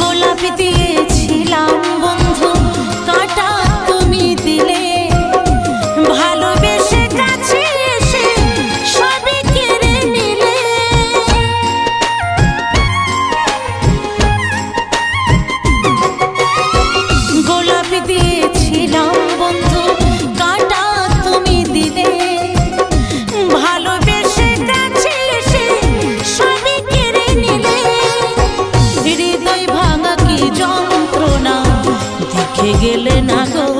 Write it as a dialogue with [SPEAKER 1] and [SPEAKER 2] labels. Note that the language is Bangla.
[SPEAKER 1] গোলাপ দিয়েছিলাম বন্ধু, কাঁটা তুমি দিলে, ভালোবেসে কাছে এসে সবই কেড়ে নিলে। গোলাপ দিয়েছিলাম বন্ধু, কাঁটা তুমি দিলে, ভালোবেসে কাছে এসে সবই কেড়ে নিলে। হৃদয় ভাঙা কি যন্ত্রণা দেখে গেলে না গো।